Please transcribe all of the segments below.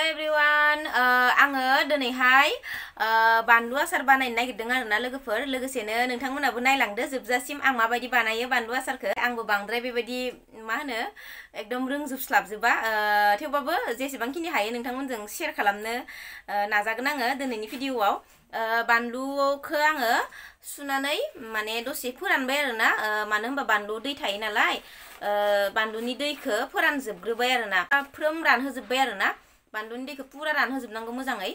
hello everyone आङो दिनैहाय बानलु आसार बानायनो नागिरदों आरोना लोगोफोर लोगोसेनो नोंथांमोनाबो नायलांदो जोबजासिम आं माबायदि बानायो बानलु आसारखौ आंबो बांद्राय बेबायदि मा होनो एकदम रोंजोबस्लाबजोबा थेवबाबो जेसेबांखिनि हायो नोंथांमोनजों शेयार खालामनो नाजागोन आङो दिनैनि भिडिअआव बानलुखौ आङो सुनानै माने दसे फोरानबाय आरोना मानो होनबा बानलु दै थायो नालाय बानलुनि दैखौ फोरानजोबग्रोबाय आरोना फ्रोम रानहोजोबबाय आरोना बानलुनि दैखौ पुरा रानहोजोबनांगौ मोजाङै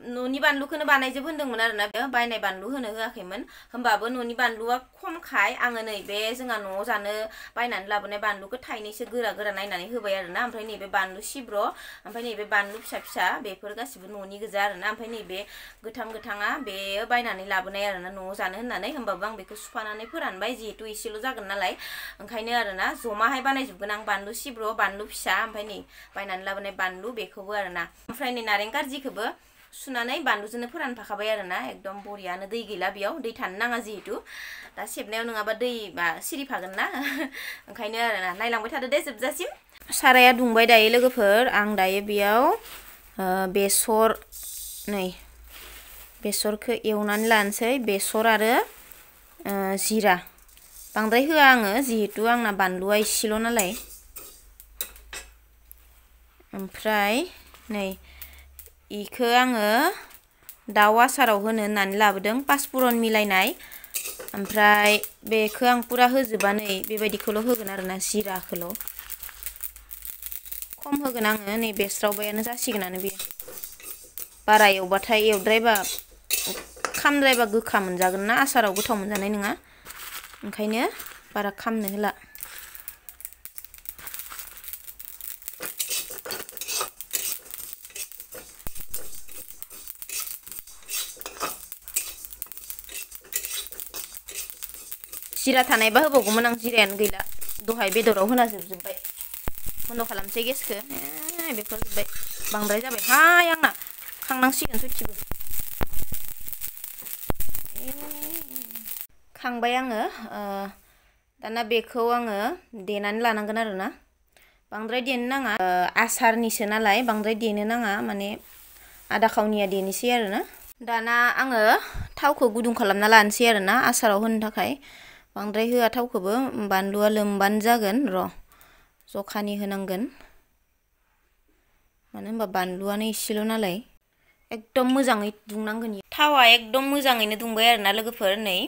न'नि बानलुखौनो बानायजोब होनदोंमोन आरोना बे बायनाय बानलु होनो होआखैमोन होमबाबो न'नि बानलुआ खमखाय आङो नैबे जोंहा न'आव जानो बायनानै लाबोनाय बानलुखौ थाइनैसो गोरा गोरा नायनानै होबाय आरोना ओमफ्राय नैबे बानलु सिब्र ओमफ्राय नैबे बानलु फिसा फिसा बेफोर गासिबो न'नि गोजा आरोना ओमफ्राय नैबे गोथां गोथाङा बेयो बायनानै लाबोनाय आरोना न'आव जानो होननानै होमबाबो आं बेखौ सुफानानै फोरानबाय जिहेतु एसेल' जागोन नालाय ओंखायनो आरोना जमाहाय बानायजोबगोन आं बानलु सिब्र बानलु फिसा ओमफ्राय नै बायनानै लाबोनाय बानलु बेखौबो आरोना ओमफ्राय नै नारें कारजिखौबो सुनानै बानलुजोंनो फोरानफाखाबाय आरोना एकदम बरियानो दै गैला बेयाव दै थानो नाङा जिहेतु दा सेबनायाव नङाबा दैबा सिरिफागोन ना ओंखायनो आरोना नायलांबाय थादो दे जोबजासिम साराया दुंबाय दायो लोगोफोर आं दायो बेयाव बेसर नै बेसरखौ एवनानै लानोसै बेसर आरो जिरा बांद्राय होआ आङो जिहेतु आंना बानलुआ इसेल' नालाय ओमफ्राय नै इखौ आङो दाउ आसाराव होनो होननानै लाबोदों पासफुरन मिलायनाय ओमफ्राय बेखौ आं पुरा होजोबा नै बेबायदिखौल' होगोन आरोना जिराखौल' खम होगोन आङो नै बेस्रावबायानो जासिगोनानो बेयो बारा एवबाथाय एवद्रायबा खामद्रायबा गोखा मोनजागोन ना आसाराव गोथाव मोनजानाय नङा ओंखायनो बारा खामनो होला जिरा थानायबा होबावगौमोन आं जिरायानो गैला दहाय बेदराव होना जोबजोब्बाय बन्द' खालामसै गेसखौ बेखौ जोब्बाय बांद्राय जाबाय हाय आंना खांनांसिगोन सयथिबो खांबाय आङो दाना बेखौ आङो देनानै लानांगोन आरोना बांद्राय देनो नाङा आसारनिसो नालाय बांद्राय देनो नाङा माने आधा खावनिया देनोसै आरोना दाना आङो थावखौ गुदुं खालामना लानोसै आरोना आसाराव होनो थाखाय बांद्राय होआ थावखौबो बानलुआ लोमबानो जागोन र' जखानि होनांगोन मानो होनबा बानलुआनो इसेल' नालाय एकदम मोजाङै दुंनांगोन थावा एकदम मोजाङैनो दुंबाय आरोना लोगोफोर नै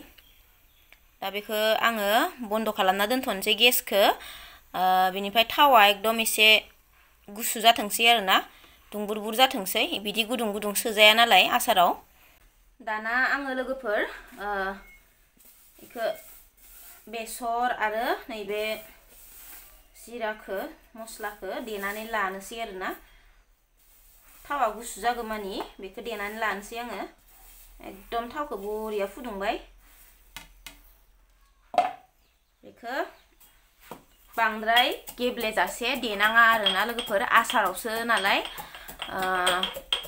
दा बेखौ आङो बन्द' खालामना दोनथ'नोसै गेसखौ बिनिफ्राय थावा एकदम एसे गुसु जाथोंसै आरोना दुंबुर जाथोंसै बिदि गुदुं गुदुं सोजाया नालाय आसाराव दाना आङो लोगोफोर बेखौ बेसर आरो नैबे जिराखौ मस्लाखौ देनानै लानोसै आरोना थावा गुसु जागौमानि बेखौ देनानै लानोसै आङो एकदम थावखौ बरिया फुदुंबाय बेखौ बांद्राय गेब्लेजासे देनाङा आरोना लोगोफोर आसारावसो नालाय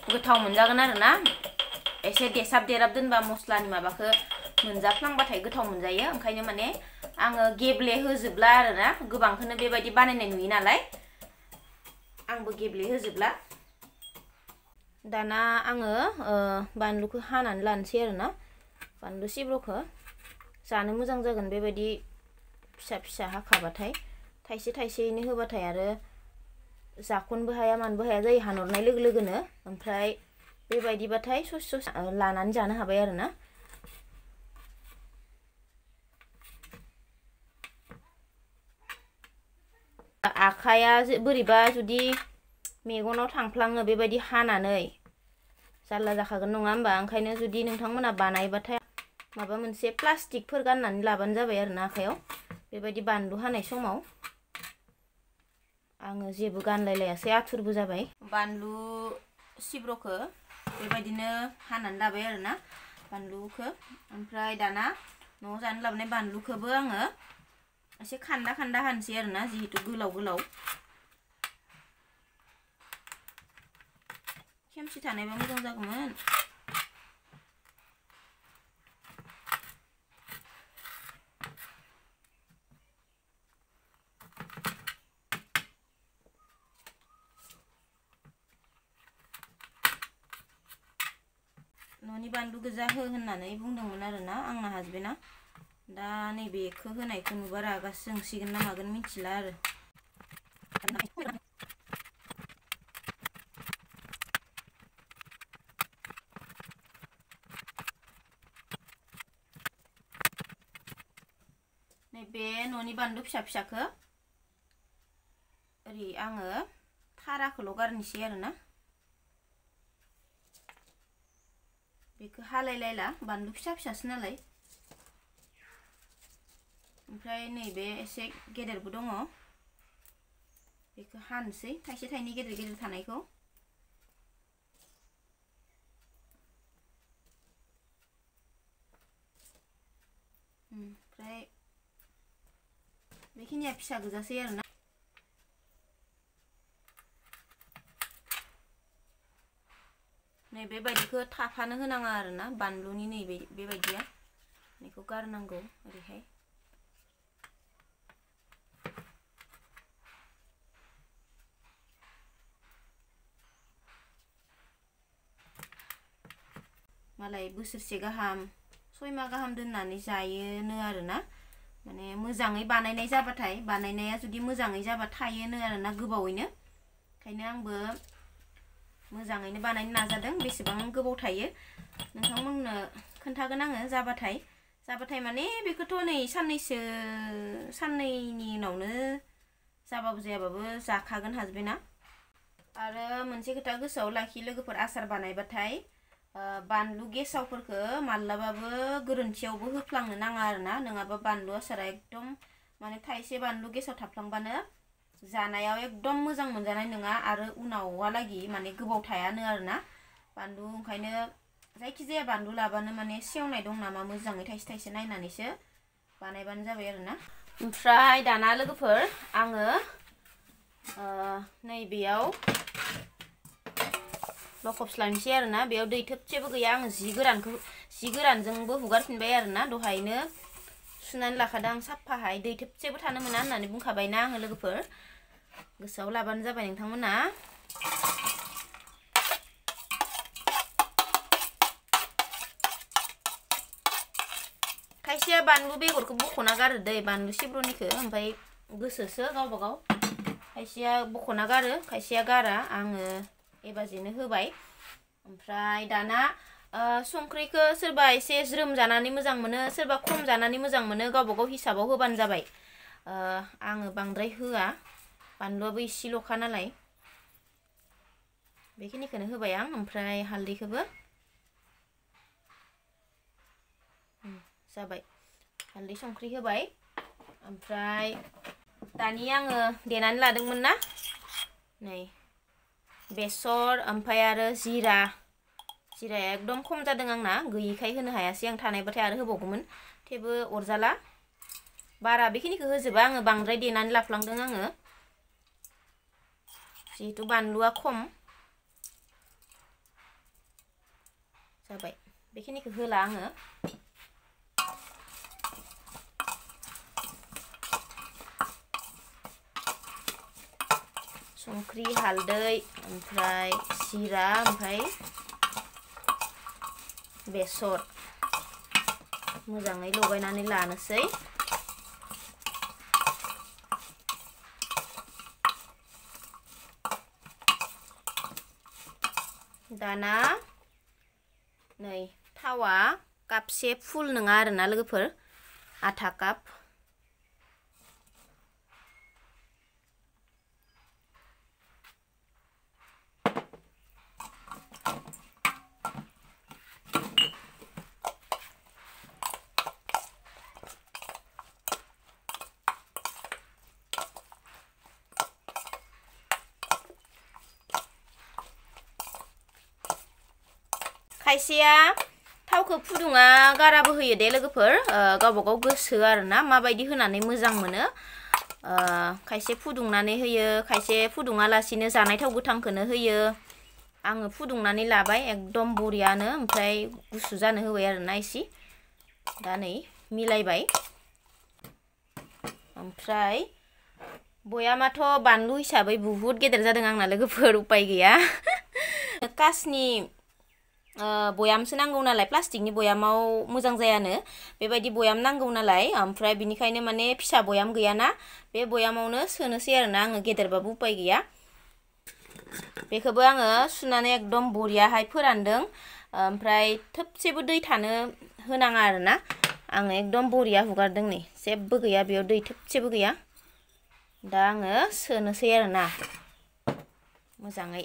गोथाव मोनजागोन आरोना एसे देसाब देराब दोनबा मस्लानि माबाखौ मोनजाफ्लांबाथाय गोथाव मोनजायो ओंखायनो माने आङो गेब्लेहोजोबला आरोना गोबांखौनो बेबायदि बानायनाय नुयो नालाय आंबो गेब्लेहोजोबला दाना आङो बानलुखौ हानानै लानोसै आरोना बानलु सिब्र'खौ जानो मोजां जागोन बेबायदि फिसा फिसा हाखाबाथाय थाइसे थाइसेयैनो होबाथाय आरो जाख'नोबो हाया मानोबो हाया जायो हानहरनाय लोगो लोगोनो ओमफ्राय बेबायदिबाथाय ससे लानानै जानो हाबाय आरोना आखाया बोरैबा जुदि मेगनाव थांफ्लाङो बेबायदि हानानै जारला जाखागोन नङा होमबा ओंखायनो जुदि नोंथांमोना बानायबाथाय माबा मोनसे प्लास्टिकफोर गाननानै लाबानो जाबाय आरोना आखायाव बेबायदि बानलु हानाय समाव आङो जेबो गानलायलायासै आथुरबो जाबाय बानलु सिब्र'खौ बेबायदिनो हानानै लाबाय आरोना बानलुखौ ओमफ्राय दाना न'आव जानो लाबोनाय बानलुखौबो आङो एसे खान्दा खान्दा हानोसै आरोना जिहेतु गोलाव गोलाव खेमसि थानायबा मोजां जागौमोन न'नि बानलु गोजा हो होननानै बुंदोंमोन आरोना आंना हासबेन्डआ दा नैबेखौ होनायखौ नुबा रागासो जोंसिगोन ना मागोन मिथिला आरो नैबे न'नि बानलु फिसा फिसाखौ ओरै आङो थाराखौल' गारनोसै आरोना बेखौ हालायलायला बानलु फिसा फिसासो नालाय ओमफ्राय नैबे एसे गेदेरबो दङ बेखौ हानोसै थाइसे थाइनै गेदेर गेदेर थानायखौ ओमफ्राय बेखिनिया फिसा गोजासै आरोना नैबेबायदिखौ थाफानो होनाङा आरोना बानलुनि नैबे बेबायदिया बेखौ गारनांगौ ओरैहाय मालाय बोसोरसे गाहाम 6 माह गाहाम दोननानै जायोनो आरोना माने मोजाङै बानायनाय जाबाथाय बानायनाया जुदि मोजाङै जाबा थायोनो आरोना गोबावैनो ओंखायनो आंबो मोजाङैनो बानायनो नाजादों बेसेबां गोबाव थायो नोंथांमोननो खोन्थागोन आङो जाबाथाय माने बेखौथ' नै साननैनि उनावनो जाबाबो जायाबाबो जाखागोन हासबेन्डआ आरो मोनसे खोथा गोसोआव लाखि लोगोफोर आसार बानायबाथाय बानलु गेसावफोरखौ मालाबाबो गोरोन्थियावबो होफ्लांनो नाङा आरोना नङाबा बानलु आसारा एकदम माने थाइसे बानलु गेसाव थाफ्लांबानो जानायाव एकदम मोजां मोनजानाय नङा आरो उनावहालागि माने गोबाव थायानो आरोना बानलु ओंखायनो जायखिजाया बानलु लाबानो माने सेवनाय दं नामा मोजाङै थाइसे थाइसे नायनानैसो बानायबानो जाबाय आरोना ओमफ्राय दाना लोगोफोर आङो नैबेयाव लखबस्लानोसै आरोना बेयाव दै थोबसेबो गैया आङो जि गोरानजोंबो हुगारफिनबाय आरोना दहायनो सुनानै लाखादों आं साफाहाय दै थोबसेबो थानो मोना होननानै बुंखाबायना आङो लोगोफोर गोसोआव लाबानो जाबाय नोंथांमोना खायसेया बानलु बेगरखौ बख'ना गारो दै बानलु सिब्र'निखौ ओमफ्राय गोसोसो गावबा गाव खायसेया बख'ना गारो खायसेया गारा आङो एबाजेनो होबाय ओमफ्राय दाना संख्रिखौ सोरबा एसे ज्रोम जानानै मोजां मोनो सोरबा खम जानानै मोजां मोनो गावबा गाव हिसाबाव होबानो जाबाय आङो बांद्राय होआ बानलुआबो इसेल'खा नालाय बेखिनिखौनो होबाय आं ओमफ्राय हालदैखौबो जाबाय हालदै संख्रि होबाय ओमफ्राय दानि आङो देनानै लादोंमोन ना नै बेसर ओमफ्राय आरो जिराया एकदम खम जादों आंना गैयिखाय होनो हायासै आं थानायबाथाय आरो होबावगौमोन थेवबो अरजाला बारा बेखिनिखौ होजोबा आङो बांद्राय देनानै लाफ्लांदों आङो जिहेतु बानलुआ खम जाबाय बेखिनिखौ होला आङो संख्रि हालदै ओमफ्राय जिरा ओमफ्राय बेसर मोजाङै लगायनानै लानोसै दाना नै थावा कापसे फुल नङा आरोना लोगोफोर आधा काप खायसेया थावखौ फुदुङा गाराबो होयो दे लोगोफोर गावबा गाव गोसो आरोना माबायदि होनानै मोजां मोनो खायसे फुदुंनानै होयो खायसे फुदुङालासिनो जानाय थाव गोथांखौनो होयो आङो फुदुंनानै लाबाय एकदम बरियानो ओमफ्राय गुसु जानो होबाय आरोना एसे दा नै मिलायबाय ओमफ्राय बयामाथ' बानलु हिसाबै बुहुत गेदेर जादों आंना लोगोफोर उपाय गैया कासनि बयामसो नांगौ नालाय प्लास्टिकनि बयामाव मोजां जायानो बेबायदि बयाम नांगौ नालाय ओमफ्राय बिनिखायनो माने फिसा बयाम गैयाना बे बयामावनो सोनोसै आरोना आङो गेदेरबाबो उपाय गैया बेखौबो आङो सुनानै एकदम बरियाहाय फोरानदों ओमफ्राय थोबसेबो दै थानो होनाङा आरोना आङो एकदम बरिया हुगारदों नै जेबो गैया बेयाव दै थोबसेबो गैया दा आङो सोनोसै आरोना मोजाङै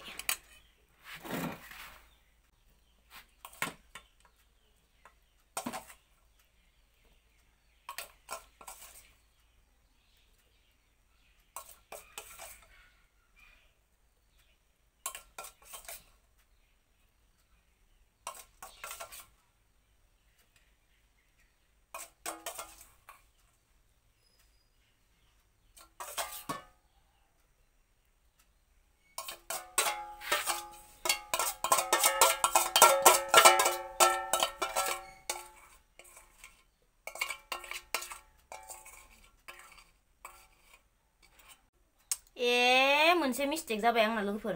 मोनसे मिस्टेक जाबाय आंना लोगोफोर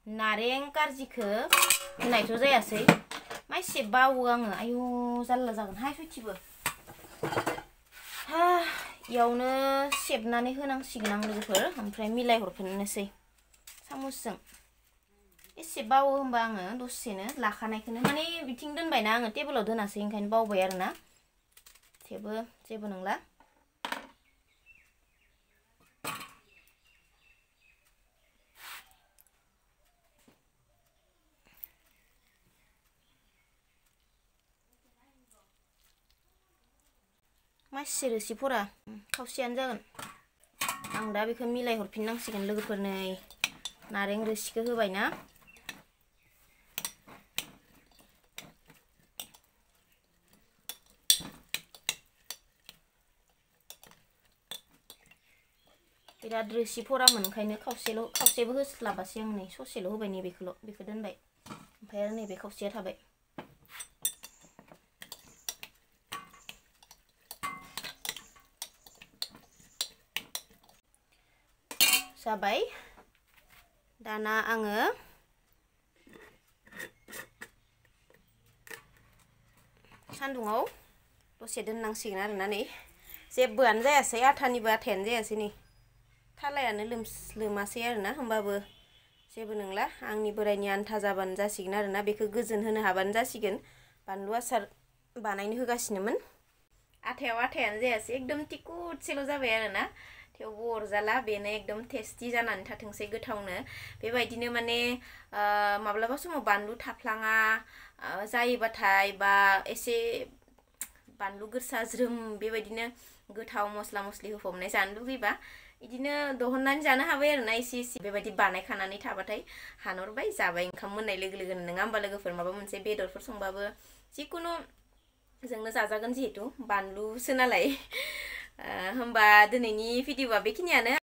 नारें कारजिखौ होनायथ' जायासै माइसे बावो आङो आयु जारला जागोनहाय सयथिबो इयावनो सेबनानै होनांसिगोन आं लोगोफोर ओमफ्राय मिलाय हरफिननोसै सामुसजों एसे बावो होनबा आङो दसेनो लाखानायखौनो माने बिथिं दोनबायना आङो टेबोलाव दोनासै ओंखायनो बावबाय आरोना थेवबो जेबो नंला मासे रोसिफोरा खावसेयानो जागोन आं दा बेखौ मिलाय हरफिननांसिगोन लोगोफोर नै नारें रोसिखौ होबायना बिराद रोसिफोरामोन ओंखायनो खावसेबो होस्लाबासै आं नै ससेल' होबाय नै बेखौ दोनबाय ओमफ्राय आरो नैबे खावसेया थाबाय जाबाय दाना आङो सान्दुङाव दसे दोननांसिगोन आरोना नै जेबोआनो जायासै आथानिबो आथायानो जायासै नै थालायानो लोमासै आरोना होमबाबो जेबो नंला आंनि बोरायनि आन्था जाबानो जासिगोन आरोना बेखौ गोजोन होनो हाबानो जासिगोन बानलु आसार बानायनो होगासिनोमोन आथायानो जायासै एकदम टिकुटसेल' जाबाय आरोना थेवबो अरजाला बेनो एकदम टेस्टि जानानै थाथोंसै गोथावनो बेबायदिनो माने माब्लाबा समाव बानलु थाफ्लाङा जायोबाथाय बा एसे बानलु गोसा ज्रोम बेबायदिनो गोथाव मस्ला मस्लि होफबनाय जानो लुगैबा बिदिनो दहननानै जानो हाबाय आरोना एसे बेबायदि बानायखानानै थाबाथाय हानहरबाय जाबाय ओंखाम मोननाय लोगो लोगोनो नङा होमबा लोगोफोर माबा मोनसे बेदरफोर संबाबो जिखुनु जोंनो जाजागोन जिहेतु बानलुसो नालाय होमबा दिनैनि भिडिअआ बेखिनियानो